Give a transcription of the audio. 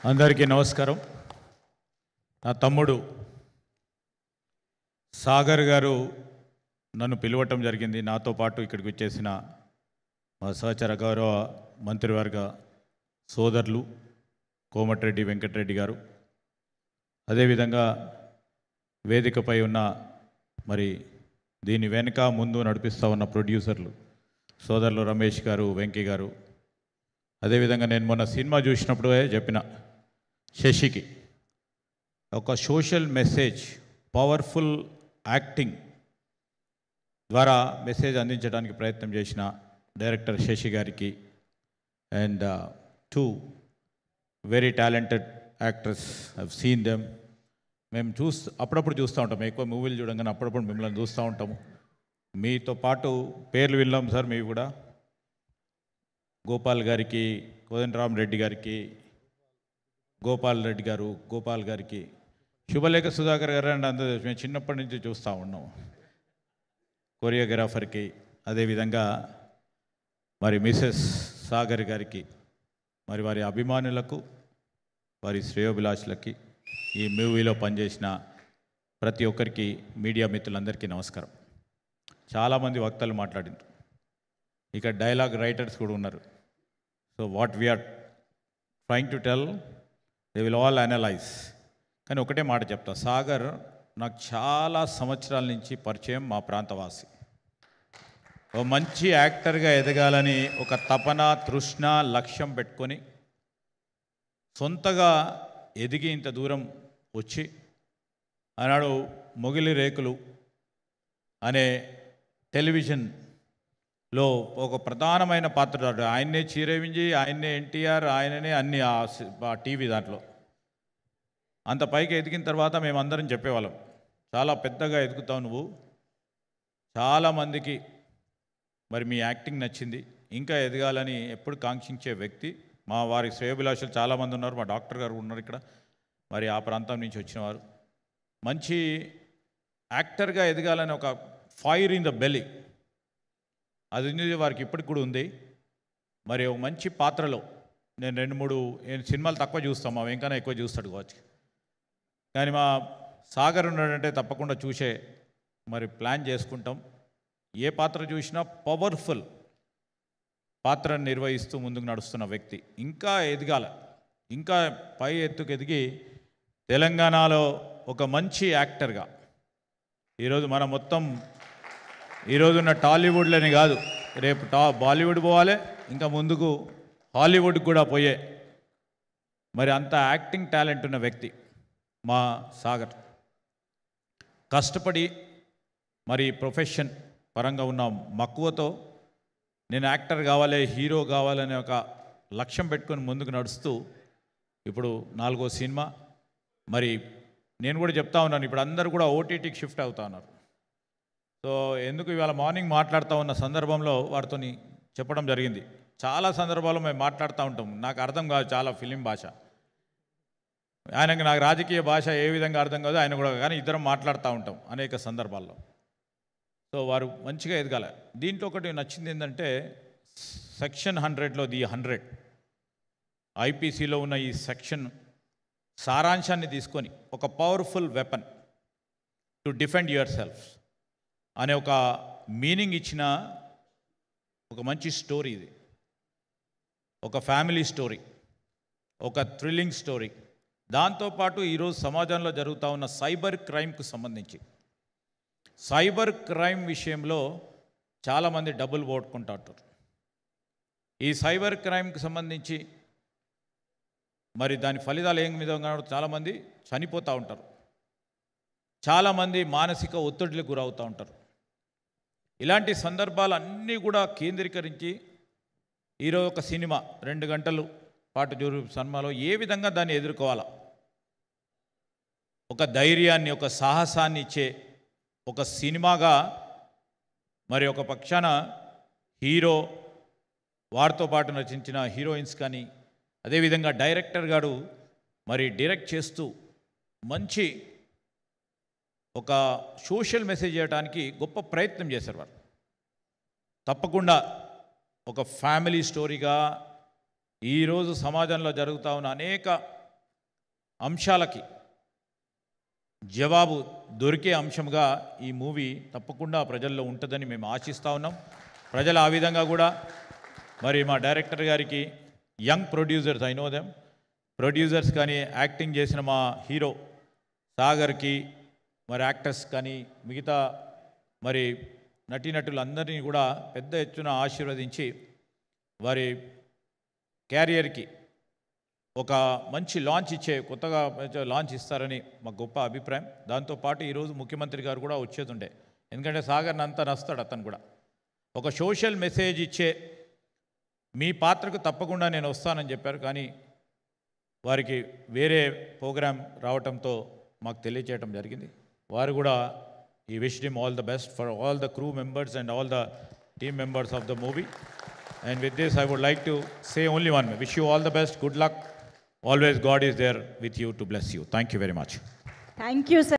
అందరికీ నమస్కారం. నా తమ్ముడు సాగర్ గారు నన్ను పిలవటం జరిగింది. నాతో పాటు ఇక్కడికి వచ్చేసిన మా సహచర గౌరవ మంత్రివర్గ సోదరులు కోమటిరెడ్డి వెంకటరెడ్డి గారు, అదేవిధంగా వేదికపై ఉన్న మరి దీని వెనుక ముందు నడిపిస్తూ ఉన్న ప్రొడ్యూసర్లు సోదరులు రమేష్ గారు, వెంకీ గారు, అదేవిధంగా నేను మొన్న సినిమా చూసినప్పుడు చెప్పిన శశికి ఒక సోషల్ మెసేజ్, పవర్ఫుల్ యాక్టింగ్ ద్వారా మెసేజ్ అందించడానికి ప్రయత్నం చేసిన డైరెక్టర్ శశి గారికి and two very talented actors, I've seen them. మేము అప్పుడప్పుడు చూస్తూ ఉంటాం, ఎక్కువ మూవీలు చూడంగానే అప్పుడప్పుడు మిమ్మల్ని చూస్తూ ఉంటాము. మీతో పాటు పేర్లు విన్నాం సార్. మీవి కూడా గోపాల్ గారికి, కోదండరామ్ రెడ్డి గారికి, గోపాల్ గారికి, శుభలేఖ సుధాకర్ గారు అండ్ అందరూ మేము చిన్నప్పటి నుంచి చూస్తూ ఉన్నాం. కొరియోగ్రాఫర్కి, అదేవిధంగా మరి మిసెస్ సాగర్ గారికి, మరి వారి అభిమానులకు, వారి శ్రేయోభిలాషులకి, ఈ మూవీలో పనిచేసిన ప్రతి ఒక్కరికి, మీడియా మిత్రులందరికీ నమస్కారం. చాలామంది వక్తలు మాట్లాడినారు, ఇక డైలాగ్ రైటర్స్ కూడా ఉన్నారు. So what we are trying to tell they will all analyse. కానీ ఒకటే మాట చెప్తా, సాగర్ నాకు చాలా సంవత్సరాల నుంచి పరిచయం, మా ప్రాంతవాసి. ఓ మంచి యాక్టర్గా ఎదగాలని ఒక తపన, తృష్ణ, లక్ష్యం పెట్టుకొని సొంతగా ఎదిగి ఇంత దూరం వచ్చి ఆనాడు మొగిలి రేకులు అనే టెలివిజన్లో ఒక ప్రధానమైన పాత్ర, ఆయన్నే చిరంజీవి, ఆయన్నే ఎన్టీఆర్, ఆయననే అన్ని ఆ టీవీ దాంట్లో అంత పైకి ఎదిగిన తర్వాత మేమందరం చెప్పేవాళ్ళం, చాలా పెద్దగా ఎదుగుతావు నువ్వు, చాలామందికి మరి మీ యాక్టింగ్ నచ్చింది, ఇంకా ఎదగాలని ఎప్పుడు కాంక్షించే వ్యక్తి. మా వారి శ్రేయోభిలాషులు చాలామంది ఉన్నారు, మా డాక్టర్ గారు ఉన్నారు ఇక్కడ, మరి ఆ ప్రాంతం నుంచి వచ్చినవారు. మంచి యాక్టర్గా ఎదగాలని ఒక ఫైర్ ఇన్ ద బెల్లీ అది ఉంది వారికి, ఇప్పటికి కూడా ఉంది. మరి ఒక మంచి పాత్రలో నేను 2-3 సినిమాలు తక్కువ చూస్తాం, మా వెంకన్న ఎక్కువ చూస్తాడు కావచ్చు, కానీ మా సాగర్ ఉన్నాడంటే తప్పకుండా చూసే మరి ప్లాన్ చేసుకుంటాం. ఏ పాత్ర చూసినా పవర్ఫుల్ పాత్రను నిర్వహిస్తూ ముందుకు నడుస్తున్న వ్యక్తి. ఇంకా ఎదగాల, ఇంకా పై ఎత్తుకు ఎదిగి తెలంగాణలో ఒక మంచి యాక్టర్గా, ఈరోజు మనం మొత్తం ఈరోజున్న టాలీవుడ్లోనే కాదు, రేపు బాలీవుడ్ పోవాలి, ఇంకా ముందుకు హాలీవుడ్కి కూడా పోయే మరి అంత యాక్టింగ్ టాలెంట్ ఉన్న వ్యక్తి మా సాగర్. కష్టపడి మరి ప్రొఫెషన్ పరంగా ఉన్న మక్కువతో నేను యాక్టర్ కావాలి, హీరో కావాలనే ఒక లక్ష్యం పెట్టుకొని ముందుకు నడుస్తూ ఇప్పుడు 4వ సినిమా. మరి నేను కూడా చెప్తా ఉన్నాను, ఇప్పుడు అందరూ కూడా ఓటీటీకి షిఫ్ట్ అవుతా ఉన్నారు. సో ఎందుకు ఇవాళ మార్నింగ్ మాట్లాడుతూ ఉన్న సందర్భంలో వారితో చెప్పడం జరిగింది. చాలా సందర్భాల్లో మేము మాట్లాడుతూ ఉంటాం, నాకు అర్థం కాదు చాలా ఫిలిం భాష, ఆయనకి నాకు రాజకీయ భాష ఏ విధంగా అర్థం కాదు, ఆయన కూడా, కానీ ఇద్దరం మాట్లాడుతూ ఉంటాం అనేక సందర్భాల్లో. సో వారు మంచిగా ఎదగాలి. దీంట్లో ఒకటి నచ్చింది ఏంటంటే సెక్షన్ 100లో ది 100 ఐపీసీలో ఉన్న ఈ సెక్షన్ సారాంశాన్ని తీసుకొని ఒక powerful weapon to defend your self అనే ఒక మీనింగ్ ఇచ్చిన ఒక మంచి స్టోరీ ఇది. ఒక ఫ్యామిలీ స్టోరీ, ఒక థ్రిల్లింగ్ స్టోరీ. దాంతోపాటు ఈరోజు సమాజంలో జరుగుతూ ఉన్న సైబర్ క్రైమ్కు సంబంధించి, సైబర్ క్రైమ్ విషయంలో చాలామంది డబ్బులు పోగొట్టుకుంటూ ఉంటారు. ఈ సైబర్ క్రైమ్కి సంబంధించి మరి దాని ఫలితాలు ఏం విధంగా చాలామంది చనిపోతూ ఉంటారు, చాలామంది మానసిక ఒత్తిడికి గురవుతూ ఉంటారు. ఇలాంటి సందర్భాలన్నీ కూడా కేంద్రీకరించి ఈరోజు ఒక సినిమా 2 గంటలు పాటు సినిమాలో ఏ విధంగా దాన్ని ఎదుర్కోవాలా, ఒక ధైర్యాన్ని, ఒక సాహసాన్ని ఇచ్చే ఒక సినిమాగా మరి ఒక పక్షాన హీరో, వారితో పాటు నటించిన హీరోయిన్స్ కానీ, అదేవిధంగా డైరెక్టర్ గారు మరి డైరెక్ట్ చేస్తూ మంచి ఒక సోషల్ మెసేజ్ చేయడానికి గొప్ప ప్రయత్నం చేశారు వారు. తప్పకుండా ఒక ఫ్యామిలీ స్టోరీగా ఈరోజు సమాజంలో జరుగుతూ ఉన్న అనేక అంశాలకి జవాబు దొరికే అంశంగా ఈ మూవీ తప్పకుండా ప్రజల్లో ఉంటుందని మేము ఆశిస్తూ ఉన్నాం. ప్రజలు ఆ విధంగా కూడా మరి మా డైరెక్టర్ గారికి young producers, I know them, producers కానీ యాక్టింగ్ చేసిన మా హీరో సాగర్కి, మరి యాక్టర్స్ కానీ మిగతా మరి నటీనటులందరినీ కూడా పెద్ద ఎత్తున ఆశీర్వదించి వారి క్యారియర్కి ఒక మంచి లాంచ్ కొత్తగా లాంచ్ ఇస్తారని మాకు గొప్ప అభిప్రాయం. దాంతోపాటు ఈరోజు ముఖ్యమంత్రి గారు కూడా వచ్చేది ఉండే, ఎందుకంటే సాగర్ని అంతా నస్తాడు అతను కూడా. ఒక సోషల్ మెసేజ్ ఇచ్చే మీ పాత్రకు తప్పకుండా నేను వస్తానని చెప్పారు, కానీ వారికి వేరే ప్రోగ్రాం రావడంతో మాకు తెలియచేయడం జరిగింది. వారు కూడా ఈ wish him all the best for all the crew members and all the team members of the movie. And with this, I would like to say only one. Wish you all the best. Good luck. Always God is there with you to bless you. Thank you very much. Thank you, sir.